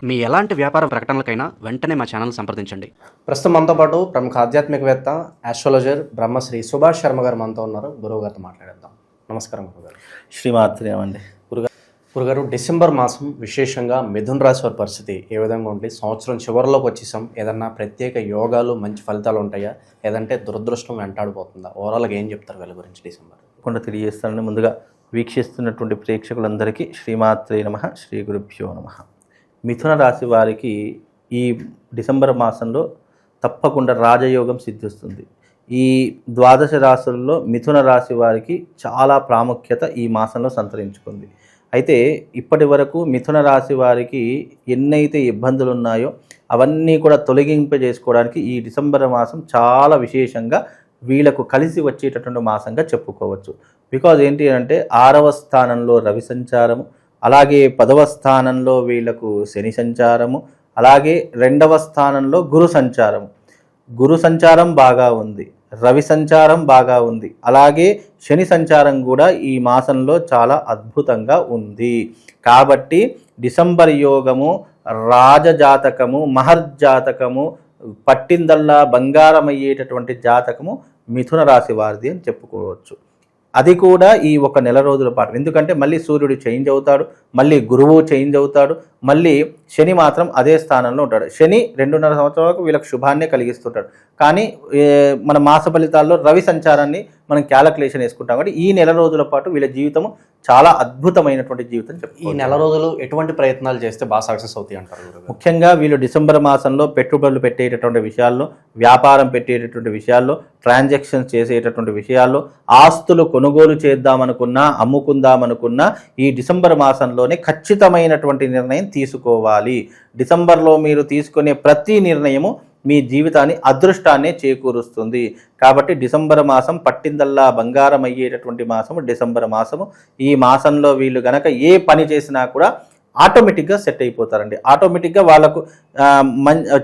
మీ ఎలాంటి వ్యాపార ప్రకటనలకైనా వెంటనే మా ఛానల్ సంప్రదించండి. ప్రస్తుతం మనతో పాటు ప్రముఖ ఆధ్యాత్మికవేత్త ఆస్ట్రాలజర్ బ్రహ్మశ్రీ సుభాష్ శర్మ గారు మనతో ఉన్నారు. గురువు గారితో మాట్లాడేద్దాం. నమస్కారం గురుగారు. శ్రీమాత్రేమండి. గురుగారు, డిసెంబర్ మాసం విశేషంగా మిథున రాశి వారి పరిస్థితి ఏ విధంగా ఉంటుంది? సంవత్సరం చివరిలోకి వచ్చేసాం. ఏదన్నా ప్రత్యేక యోగాలు మంచి ఫలితాలు ఉంటాయా, లేదంటే దురదృష్టం వెంటాడిపోతుందా? ఓవరాల్గా ఏం చెప్తారు వీళ్ళ గురించి డిసెంబర్? తప్పకుండా తెలియజేస్తానని ముందుగా వీక్షిస్తున్నటువంటి ప్రేక్షకులందరికీ శ్రీమాత్రే నమః, శ్రీ గురుభ్యో నమః. మిథున రాశి వారికి ఈ డిసెంబర్ మాసంలో తప్పకుండా రాజయోగం సిద్ధిస్తుంది. ఈ ద్వాదశ రాశుల్లో మిథున రాశి వారికి చాలా ప్రాముఖ్యత ఈ మాసంలో సంతరించుకుంది. అయితే ఇప్పటి వరకు మిథున రాశి వారికి ఎన్నైతే ఇబ్బందులు ఉన్నాయో అవన్నీ కూడా తొలగింపజేసుకోవడానికి ఈ డిసెంబర్ మాసం చాలా విశేషంగా వీళ్ళకు కలిసి వచ్చేటటువంటి మాసంగా చెప్పుకోవచ్చు. బికాజ్ ఏంటి అంటే 6వ స్థానంలో రవి సంచారము, అలాగే 10వ స్థానంలో వీళ్లకు శని సంచారము, అలాగే 2వ స్థానంలో గురు సంచారము. గురు సంచారం బాగా ఉంది, రవి సంచారం బాగా ఉంది, అలాగే శని సంచారం కూడా ఈ మాసంలో చాలా అద్భుతంగా ఉంది. కాబట్టి డిసెంబర్ యోగము, రాజజాతకము, మహర్జాతకము, పట్టిందల్లా బంగారం అయ్యేటటువంటి జాతకము మిథున రాశి వారిది అని చెప్పుకోవచ్చు. అది కూడా ఈ ఒక నెల రోజుల పాటు. ఎందుకంటే మళ్ళీ సూర్యుడు చేంజ్ అవుతాడు, మళ్ళీ గురువు చేంజ్ అవుతాడు, మళ్ళీ శని మాత్రం అదే స్థానంలో ఉంటాడు. శని 2.5 సంవత్సరాల వరకు వీళ్ళకి శుభాన్నే కలిగిస్తుంటాడు. కానీ మన మాస ఫలితాల్లో రవి సంచారాన్ని మనం క్యాలిక్యులేషన్ వేసుకుంటాం. కాబట్టి ఈ నెల రోజుల పాటు వీళ్ళ జీవితము చాలా అద్భుతమైనటువంటి జీవితం చెప్తారు. ఈ నెల రోజులు ఎటువంటి ప్రయత్నాలు చేస్తే బాగా సక్సెస్ అవుతాయి అంటారు? ముఖ్యంగా వీళ్ళు డిసెంబర్ మాసంలో పెట్టుబడులు పెట్టేటటువంటి విషయాల్లో, వ్యాపారం పెట్టేటటువంటి విషయాల్లో, ట్రాన్సాక్షన్స్ చేసేటటువంటి విషయాల్లో, ఆస్తులు కొనుగోలు చేద్దామనుకున్నా, అమ్ముకుందామనుకున్నా ఈ డిసెంబర్ మాసంలోనే ఖచ్చితమైనటువంటి నిర్ణయం తీసుకోవాలి. డిసెంబర్లో మీరు తీసుకునే ప్రతి నిర్ణయము మీ జీవితాన్ని అదృష్టాన్ని చేకూరుస్తుంది. కాబట్టి డిసెంబర్ మాసం పట్టిందల్లా బంగారం అయ్యేటటువంటి మాసము డిసెంబర్ మాసము. ఈ మాసంలో వీళ్ళు గనక ఏ పని చేసినా కూడా ఆటోమేటిక్గా సెట్ అయిపోతారండి. ఆటోమేటిక్గా వాళ్ళకు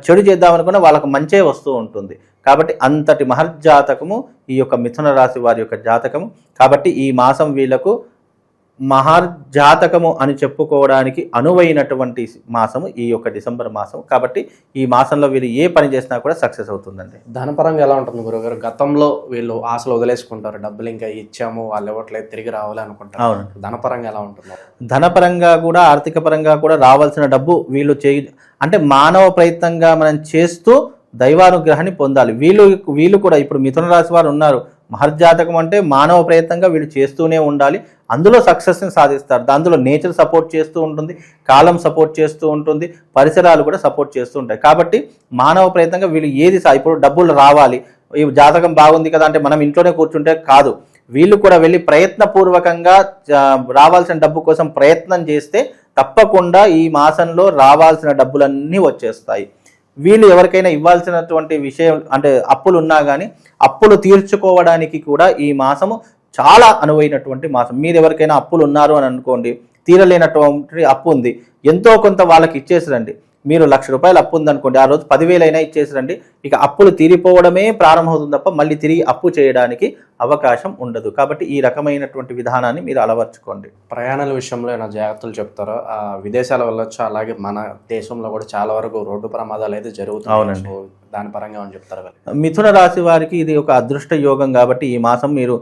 చెడు చేద్దామనుకున్నా వాళ్ళకు మంచే వస్తూ ఉంటుంది. కాబట్టి అంతటి మహర్జాతకము ఈ యొక్క మిథున రాశి వారి యొక్క జాతకము. కాబట్టి ఈ మాసం వీళ్ళకు మహర్జాతకము అని చెప్పుకోవడానికి అనువైనటువంటి మాసము ఈ యొక్క డిసెంబర్ మాసం. కాబట్టి ఈ మాసంలో వీళ్ళు ఏ పని చేసినా కూడా సక్సెస్ అవుతుందండి. ధనపరంగా ఎలా ఉంటుంది గురుగారు? గతంలో వీళ్ళు ఆశలు వదిలేసుకుంటారు, డబ్బులు ఇంకా ఇచ్చాము వాళ్ళు ఇవ్వట్లేదు, తిరిగి రావాలి అనుకుంటారు. అవును. ధనపరంగా ఎలా ఉంటుంది? ధనపరంగా కూడా, ఆర్థిక పరంగా కూడా రావాల్సిన డబ్బు వీళ్ళు అంటే మానవ ప్రయత్నంగా మనం చేస్తూ దైవానుగ్రహాన్ని పొందాలి. వీళ్ళు కూడా ఇప్పుడు మిథున రాశి వారు ఉన్నారు. మహర్జాతకం అంటే మానవ ప్రయత్నంగా వీళ్ళు చేస్తూనే ఉండాలి. అందులో సక్సెస్ని సాధిస్తారు. అందులో నేచర్ సపోర్ట్ చేస్తూ ఉంటుంది, కాలం సపోర్ట్ చేస్తూ ఉంటుంది, పరిసరాలు కూడా సపోర్ట్ చేస్తూ ఉంటాయి. కాబట్టి మానవ ప్రయత్నంగా వీళ్ళు ఇప్పుడు డబ్బులు రావాలి, ఈ జాతకం బాగుంది కదా అంటే మనం ఇంట్లోనే కూర్చుంటే కాదు. వీళ్ళు కూడా వెళ్ళి ప్రయత్నపూర్వకంగా రావాల్సిన డబ్బు కోసం ప్రయత్నం చేస్తే తప్పకుండా ఈ మాసంలో రావాల్సిన డబ్బులన్నీ వచ్చేస్తాయి. వీళ్ళు ఎవరికైనా ఇవ్వాల్సినటువంటి విషయం అంటే అప్పులు ఉన్నా కానీ అప్పులు తీర్చుకోవడానికి కూడా ఈ మాసము చాలా అనువైనటువంటి మాసం. మీరు ఎవరికైనా అప్పులు ఉన్నారు అని అనుకోండి, తీరలేనటువంటి అప్పు ఉంది, ఎంతో కొంత వాళ్ళకి ఇచ్చేసిరండి. మీరు ₹1,00,000 అప్పు ఉందనుకోండి, ఆ రోజు 10,000 అయినా ఇచ్చేసిరండి. ఇక అప్పులు తీరిపోవడమే ప్రారంభమవుతుంది తప్ప మళ్ళీ తిరిగి అప్పు చేయడానికి అవకాశం ఉండదు. కాబట్టి ఈ రకమైనటువంటి విధానాన్ని మీరు అలవర్చుకోండి. ప్రయాణాల విషయంలో ఏమైనా జాగ్రత్తలు చెప్తారో? విదేశాలు వెళ్ళొచ్చు, అలాగే మన దేశంలో కూడా చాలా వరకు రోడ్డు ప్రమాదాలు అయితే జరుగుతాయి. అవునండి. దాని పరంగా ఏమని చెప్తారు? మిథున రాశి వారికి ఇది ఒక అదృష్ట యోగం. కాబట్టి ఈ మాసం మీరు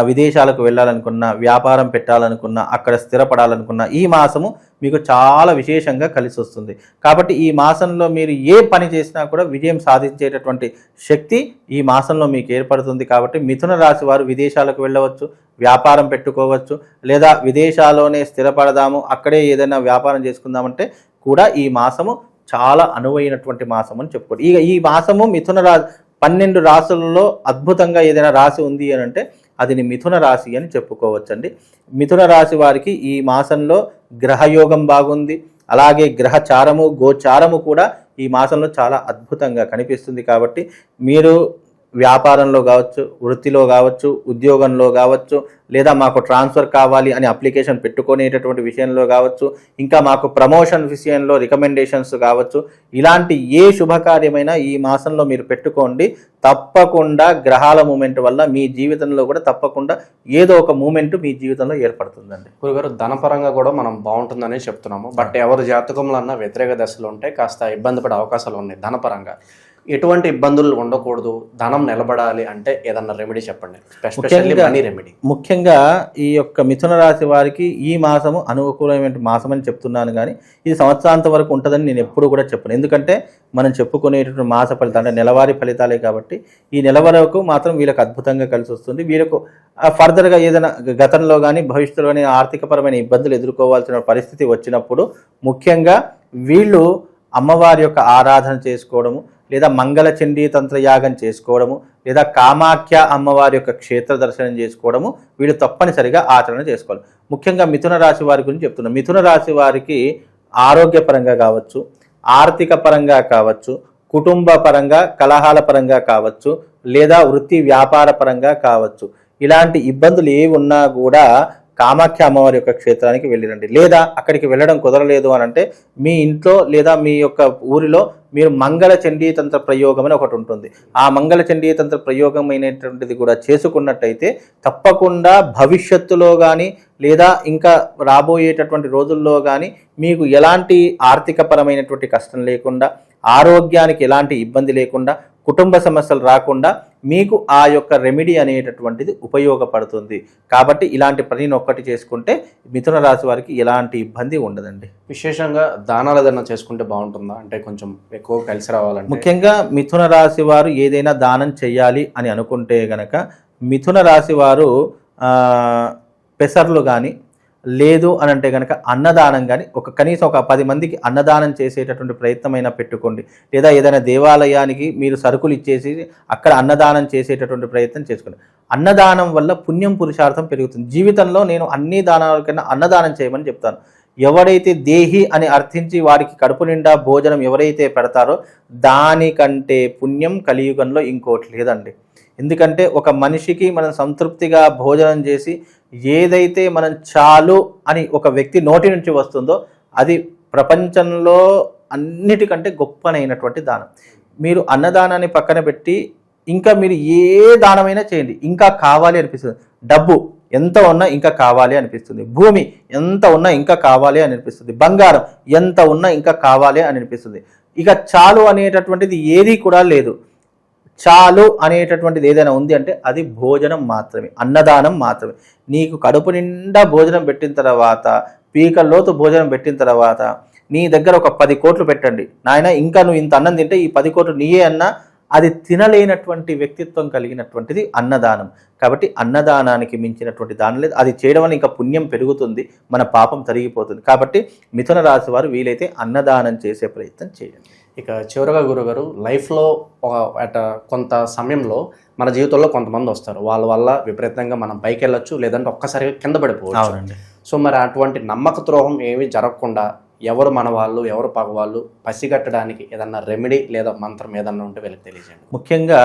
విదేశాలకు వెళ్ళాలనుకున్నా, వ్యాపారం పెట్టాలనుకున్నా, అక్కడ స్థిరపడాలనుకున్నా ఈ మాసము మీకు చాలా విశేషంగా కలిసి వస్తుంది. కాబట్టి ఈ మాసంలో మీరు ఏ పని చేసినా కూడా విజయం సాధించేటటువంటి శక్తి ఈ మాసంలో మీకు ఏర్పడుతుంది. కాబట్టి మిథున రాశి వారు విదేశాలకు వెళ్ళవచ్చు, వ్యాపారం పెట్టుకోవచ్చు, లేదా విదేశాల్లోనే స్థిరపడదాము, అక్కడే ఏదైనా వ్యాపారం చేసుకుందామంటే కూడా ఈ మాసము చాలా అనువైనటువంటి మాసం అని చెప్పుకోండి. ఈ మాసము మిథున రాశి 12 రాశులలో అద్భుతంగా ఏదైనా రాశి ఉంది అని అంటే అది మిథున రాశి అని చెప్పుకోవచ్చండి. మిథున రాశి వారికి ఈ మాసంలో గ్రహయోగం బాగుంది, అలాగే గ్రహచారము, గోచారము కూడా ఈ మాసంలో చాలా అద్భుతంగా కనిపిస్తుంది. కాబట్టి మీరు వ్యాపారంలో కావచ్చు, వృత్తిలో కావచ్చు, ఉద్యోగంలో కావచ్చు, లేదా మాకు ట్రాన్స్ఫర్ కావాలి అని అప్లికేషన్ పెట్టుకునేటటువంటి విషయంలో కావచ్చు, ఇంకా మాకు ప్రమోషన్ విషయంలో రికమెండేషన్స్ కావచ్చు, ఇలాంటి ఏ శుభకార్యమైనా ఈ మాసంలో మీరు పెట్టుకోండి. తప్పకుండా గ్రహాల మూమెంట్ వల్ల మీ జీవితంలో కూడా తప్పకుండా ఏదో ఒక మూమెంట్ మీ జీవితంలో ఏర్పడుతుందండి. గురుగారు, ధనపరంగా కూడా మనం బాగుంటుందని చెప్తున్నాము. బట్ ఎవరి జాతకంలో అన్న వ్యతిరేక దశలు ఉంటే కాస్త ఇబ్బంది పడే అవకాశాలు ఉన్నాయి ధనపరంగా. ఎటువంటి ఇబ్బందులు ఉండకూడదు, ధనం నిలబడాలి అంటే ఏదన్నా రెమెడీ చెప్పండి, ఎస్పెషల్లీ మనీ రెమెడీ. ముఖ్యంగా ఈ యొక్క మిథున రాశి వారికి ఈ మాసము అనుకూలమైన మాసం అని చెప్తున్నాను, కానీ ఇది సంవత్సరాంతం వరకు ఉంటుందని నేను ఎప్పుడు కూడా చెప్పను. ఎందుకంటే మనం చెప్పుకునేటటువంటి మాస ఫలితాలు అంటే నెలవారీ ఫలితాలే కాబట్టి ఈ నెల వరకు మాత్రం వీళ్ళకి అద్భుతంగా కలిసి వస్తుంది. వీళ్ళకు ఫర్దర్గా ఏదైనా గతంలో కానీ భవిష్యత్తులో కానీ ఆర్థికపరమైన ఇబ్బందులు ఎదుర్కోవాల్సిన పరిస్థితి వచ్చినప్పుడు ముఖ్యంగా వీళ్ళు అమ్మవారి యొక్క ఆరాధన చేసుకోవడము, లేదా మంగళ చండీ తంత్ర యాగం చేసుకోవడము, లేదా కామాఖ్య అమ్మవారి యొక్క క్షేత్ర దర్శనం చేసుకోవడము వీళ్ళు తప్పనిసరిగా ఆచరణ చేసుకోవాలి. ముఖ్యంగా మిథున రాశి వారి గురించి చెప్తున్నాం. మిథున రాశి వారికి ఆరోగ్యపరంగా కావచ్చు, ఆర్థిక పరంగా కావచ్చు, కుటుంబ పరంగా కలహాల పరంగా కావచ్చు, లేదా వృత్తి వ్యాపార పరంగా కావచ్చు, ఇలాంటి ఇబ్బందులు ఏ ఉన్నా కూడా కామాఖ్య అమ్మవారి యొక్క క్షేత్రానికి వెళ్ళిరండి. లేదా అక్కడికి వెళ్ళడం కుదరలేదు అని అంటే మీ ఇంట్లో లేదా మీ యొక్క ఊరిలో మీరు మంగళ చండీతంత్ర ప్రయోగం అని ఒకటి ఉంటుంది. ఆ మంగళ చండీతంత్ర ప్రయోగం అయినటువంటిది కూడా చేసుకున్నట్టయితే తప్పకుండా భవిష్యత్తులో కానీ లేదా ఇంకా రాబోయేటటువంటి రోజుల్లో కానీ మీకు ఎలాంటి ఆర్థికపరమైనటువంటి కష్టం లేకుండా, ఆరోగ్యానికి ఎలాంటి ఇబ్బంది లేకుండా, కుటుంబ సమస్యలు రాకుండా మీకు ఆ యొక్క రెమెడీ అనేటటువంటిది ఉపయోగపడుతుంది. కాబట్టి ఇలాంటి పనిని ఒక్కటి చేసుకుంటే మిథున రాశి వారికి ఎలాంటి ఇబ్బంది ఉండదండి. విశేషంగా దానాలు ఏదైనా చేసుకుంటే బాగుంటుందా, అంటే కొంచెం ఎక్కువ కలిసి రావాలంటే? ముఖ్యంగా మిథున రాశి వారు ఏదైనా దానం చేయాలి అని అనుకుంటే గనక మిథున రాశి వారు పెసర్లు కానీ లేదు అని అంటే కనుక అన్నదానం కానీ కనీసం ఒక 10 మందికి అన్నదానం చేసేటటువంటి ప్రయత్నమైనా పెట్టుకోండి. లేదా ఏదైనా దేవాలయానికి మీరు సరుకులు ఇచ్చేసి అక్కడ అన్నదానం చేసేటటువంటి ప్రయత్నం చేసుకోండి. అన్నదానం వల్ల పుణ్యం పురుషార్థం పెరుగుతుంది. జీవితంలో నేను అన్ని దానాల కన్నా అన్నదానం చేయమని చెప్తాను. ఎవరైతే దేహి అని అర్థించి వారికి కడుపు నిండా భోజనం ఎవరైతే పెడతారో దానికంటే పుణ్యం కలియుగంలో ఇంకోటి లేదండి. ఎందుకంటే ఒక మనిషికి మనం సంతృప్తిగా భోజనం చేసి ఏదైతే మనం చాలు అని ఒక వ్యక్తి నోటి నుంచి వస్తుందో అది ప్రపంచంలో అన్నిటికంటే గొప్పనైనటువంటి దానం. మీరు అన్నదానాన్ని పక్కన పెట్టి ఇంకా మీరు ఏ దానమైనా చేయండి, ఇంకా కావాలి అనిపిస్తుంది. డబ్బు ఎంత ఉన్నా ఇంకా కావాలి అనిపిస్తుంది. భూమి ఎంత ఉన్నా ఇంకా కావాలి అని అనిపిస్తుంది. బంగారం ఎంత ఉన్నా ఇంకా కావాలి అని అనిపిస్తుంది. ఇక చాలు అనేటటువంటిది ఏది కూడా లేదు. చాలు అనేటటువంటిది ఏదైనా ఉంది అంటే అది భోజనం మాత్రమే, అన్నదానం మాత్రమే. నీకు కడుపు నిండా భోజనం పెట్టిన తర్వాత, పీకల్లోతు భోజనం పెట్టిన తర్వాత నీ దగ్గర ఒక 10 కోట్లు పెట్టండి నాయన, ఇంకా నువ్వు ఇంత అన్నం తింటే ఈ 10 కోట్లు నీయే అన్నా అది తినలేనటువంటి వ్యక్తిత్వం కలిగినటువంటిది అన్నదానం. కాబట్టి అన్నదానానికి మించినటువంటి దానం లేదు. అది చేయడం వల్ల ఇంకా పుణ్యం పెరుగుతుంది, మన పాపం తరిగిపోతుంది. కాబట్టి మిథున రాశి వారు వీలైతే అన్నదానం చేసే ప్రయత్నం చేయండి. ఇక చివరగా గురుగారు, లైఫ్లో కొంత సమయంలో మన జీవితంలో కొంతమంది వస్తారు, వాళ్ళ వల్ల విపరీతంగా మనం పైకి వెళ్ళొచ్చు, లేదంటే ఒక్కసారిగా కింద పడిపోవచ్చు. సో మరి అటువంటి నమ్మక ద్రోహం ఏమీ జరగకుండా ఎవరు మన వాళ్ళు ఎవరు పగవాళ్ళు పసిగట్టడానికి ఏదన్నా రెమెడీ లేదా మంత్రం ఏదన్నా ఉంటే వీళ్ళకి తెలియజేయండి. ముఖ్యంగా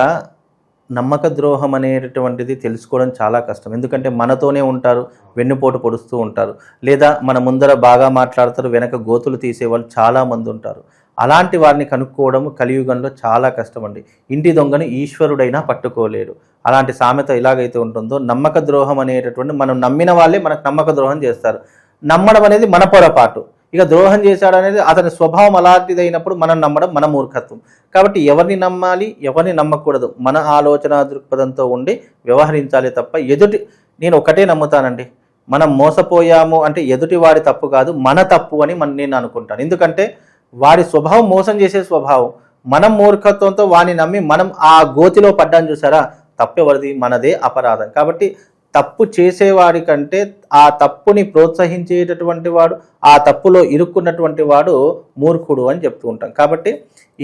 నమ్మక ద్రోహం అనేటటువంటిది తెలుసుకోవడం చాలా కష్టం. ఎందుకంటే మనతోనే ఉంటారు, వెన్నుపోటు పొడుస్తూ ఉంటారు, లేదా మన ముందర బాగా మాట్లాడతారు, వెనక గోతులు తీసేవాళ్ళు చాలామంది ఉంటారు. అలాంటి వారిని కనుక్కోవడం కలియుగంలో చాలా కష్టం అండి. ఇంటి దొంగను ఈశ్వరుడైనా పట్టుకోలేడు. అలాంటి సామెత ఎలాగైతే ఉంటుందో నమ్మక ద్రోహం అనేటటువంటి మనం నమ్మిన వాళ్ళే మనకు నమ్మక ద్రోహం చేస్తారు. నమ్మడం అనేది మన పొరపాటు. ఇక ద్రోహం చేశాడు అనేది అతని స్వభావం అలాంటిదైనప్పుడు మనం నమ్మడం మన మూర్ఖత్వం. కాబట్టి ఎవరిని నమ్మాలి, ఎవరిని నమ్మకూడదు మన ఆలోచన దృక్పథంతో ఉండి వ్యవహరించాలి తప్ప నేను ఒకటే నమ్ముతానండి, మనం మోసపోయాము అంటే ఎదుటి వారి తప్పు కాదు, మన తప్పు అని నేను అనుకుంటాను. ఎందుకంటే వారి స్వభావం మోసం చేసే స్వభావం, మనం మూర్ఖత్వంతో వాడిని నమ్మి మనం ఆ గోతిలో పడ్డాం చూసారా, తప్పెవరిది, మనదే అపరాధం. కాబట్టి తప్పు చేసేవాడి కంటే ఆ తప్పుని ప్రోత్సహించేటటువంటి వాడు, ఆ తప్పులో ఇరుక్కున్నటువంటి వాడు మూర్ఖుడు అని చెప్తూ ఉంటాం. కాబట్టి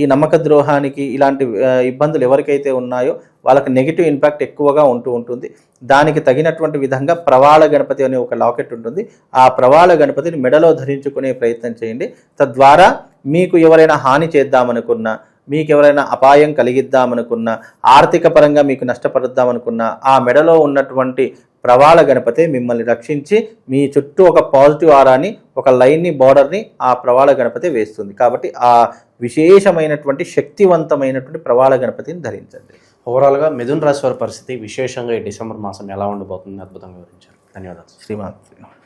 ఈ నమ్మక ద్రోహానికి ఇలాంటి ఇబ్బందులు ఎవరికైతే ఉన్నాయో వాళ్ళకి నెగిటివ్ ఇంపాక్ట్ ఎక్కువగా ఉంటుంది. దానికి తగినటువంటి విధంగా ప్రవాళ గణపతి అనే ఒక లాకెట్ ఉంటుంది. ఆ ప్రవాళ గణపతిని మెడలో ధరించుకునే ప్రయత్నం చేయండి. తద్వారా మీకు ఎవరైనా హాని చేద్దామనుకున్నా, మీకు ఎవరైనా అపాయం కలిగిద్దామనుకున్నా, ఆర్థిక పరంగా మీకు నష్టపరుద్దామనుకున్నా, ఆ మెడలో ఉన్నటువంటి ప్రవాళ గణపతి మిమ్మల్ని రక్షించి మీ చుట్టూ ఒక పాజిటివ్ ఆరాని, ఒక లైన్ని, బార్డర్ని ఆ ప్రవాళ గణపతి వేస్తుంది. కాబట్టి ఆ విశేషమైనటువంటి శక్తివంతమైనటువంటి ప్రవాళ గణపతిని ధరించండి. ఓవరాల్గా మిథున రాశి వారి పరిస్థితి విశేషంగా ఈ డిసెంబర్ మాసం ఎలా ఉండబోతుంది అద్భుతంగా వివరించారు. ధన్యవాదాలు. శ్రీమాన్